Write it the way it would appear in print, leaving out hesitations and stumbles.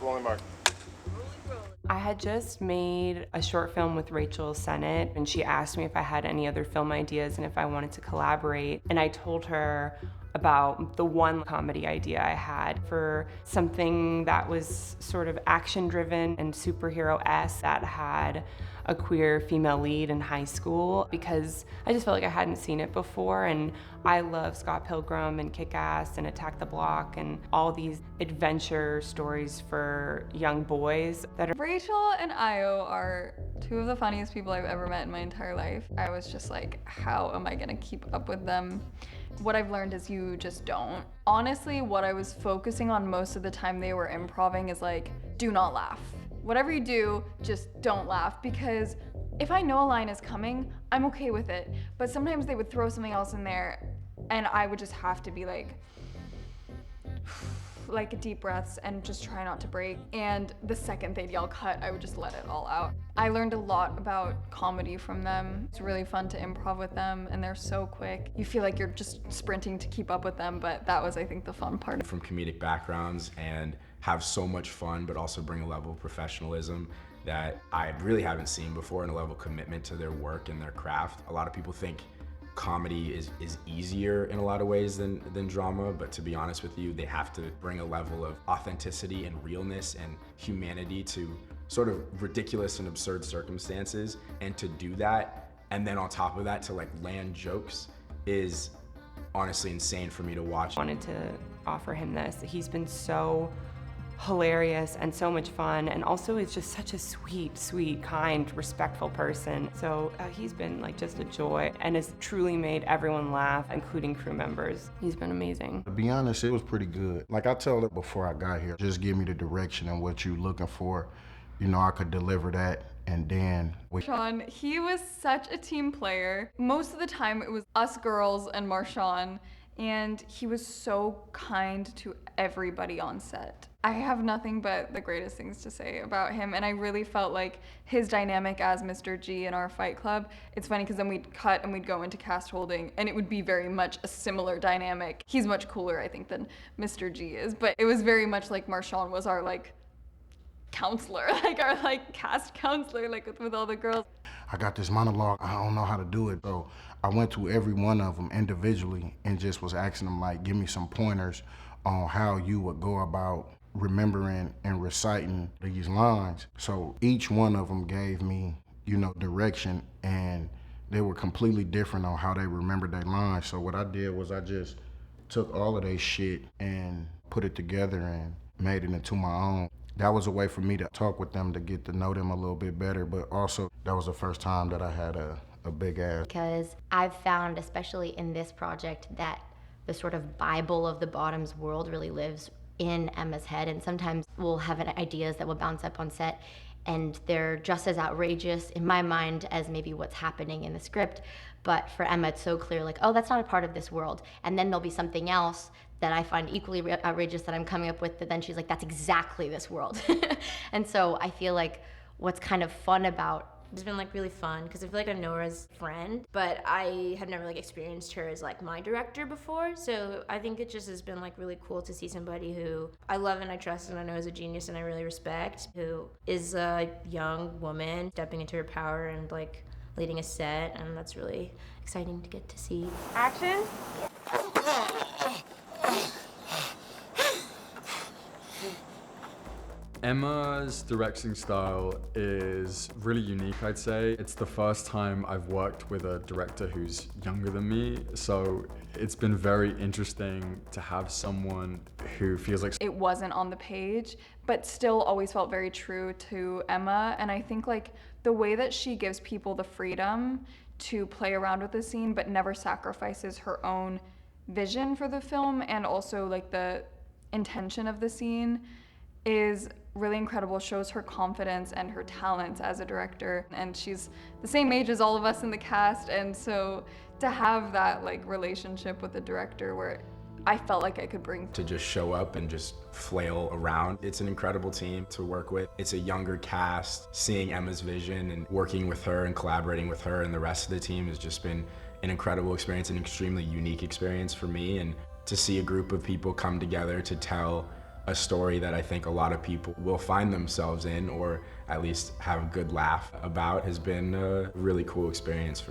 Rolling mark. I had just made a short film with Sennott, and she asked me if I had any other film ideas and if I wanted to collaborate. And I told her about the one comedy idea I had for something that was sort of action-driven and superhero-esque that had a queer female lead in high school, because I just felt like I hadn't seen it before. And I love Scott Pilgrim and Kick-Ass and Attack the Block and all these adventure stories for young boys that are... Rachel and Io are two of the funniest people I've ever met in my entire life. I was just like, how am I gonna keep up with them? What I've learned is you just don't. Honestly, what I was focusing on most of the time they were improvising is like, do not laugh. Whatever you do, just don't laugh, because if I know a line is coming, I'm okay with it. But sometimes they would throw something else in there and I would just have to be like deep breaths and just try not to break. And the second they'd yell cut, I would just let it all out. I learned a lot about comedy from them. It's really fun to improv with them, and they're so quick. You feel like you're just sprinting to keep up with them, but that was, I think, the fun part. From comedic backgrounds and have so much fun, but also bring a level of professionalism that I really haven't seen before, and a level of commitment to their work and their craft. A lot of people think comedy is easier in a lot of ways than drama, but to be honest with you, they have to bring a level of authenticity and realness and humanity to sort of ridiculous and absurd circumstances. And to do that, and then on top of that, to like land jokes, is honestly insane for me to watch. I wanted to offer him this. He's been so hilarious and so much fun, and also is just such a sweet, kind, respectful person. So he's been like just a joy and has truly made everyone laugh, including crew members. He's been amazing. To be honest, it was pretty good. Like I told it before I got here, just give me the direction and what you're looking for. You know, I could deliver that. And then Marshawn, he was such a team player. Most of the time it was us girls and Marshawn, and he was so kind to everybody on set. I have nothing but the greatest things to say about him, and I really felt like his dynamic as Mr. G in our fight club. It's funny because then we'd cut and we'd go into cast holding, and it would be very much a similar dynamic. He's much cooler, I think, than Mr. G is, but it was very much like Marshawn was our counselor, our cast counselor, with all the girls. I got this monologue, I don't know how to do it. So I went to every one of them individually and just was asking them, like, give me some pointers on how you would go about remembering and reciting these lines. So each one of them gave me, you know, direction, and they were completely different on how they remembered their lines. So what I did was I just took all of their shit and put it together and made it into my own. That was a way for me to talk with them, to get to know them a little bit better, but also that was the first time that I had a big ass. Because I've found, especially in this project, that the sort of Bible of the bottoms world really lives in Emma's head, and sometimes we'll have ideas that will bounce up on set and they're just as outrageous in my mind as maybe what's happening in the script, but for Emma it's so clear, like, oh, that's not a part of this world. And then there'll be something else that I find equally outrageous that I'm coming up with, that then she's like, that's exactly this world. And so I feel like what's kind of fun about it's been really fun because I feel like I know her as a friend, but I have never experienced her as my director before. So I think it just has been really cool to see somebody who I love and I trust and I know is a genius and I really respect, who is a young woman stepping into her power and leading a set, and that's really exciting to get to see. Action. Emma's directing style is really unique, I'd say. It's the first time I've worked with a director who's younger than me, so it's been very interesting to have someone who feels like it wasn't on the page, but still always felt very true to Emma. And I think the way that she gives people the freedom to play around with the scene, but never sacrifices her own vision for the film and also the intention of the scene is really incredible. Shows her confidence and her talents as a director, and she's the same age as all of us in the cast, and so to have that relationship with the director where I felt like I could bring to just show up and just flail around. It's an incredible team to work with. It's a younger cast. Seeing Emma's vision and working with her and collaborating with her and the rest of the team has just been an incredible experience, an extremely unique experience for me, and to see a group of people come together to tell a story that I think a lot of people will find themselves in, or at least have a good laugh about, has been a really cool experience for me.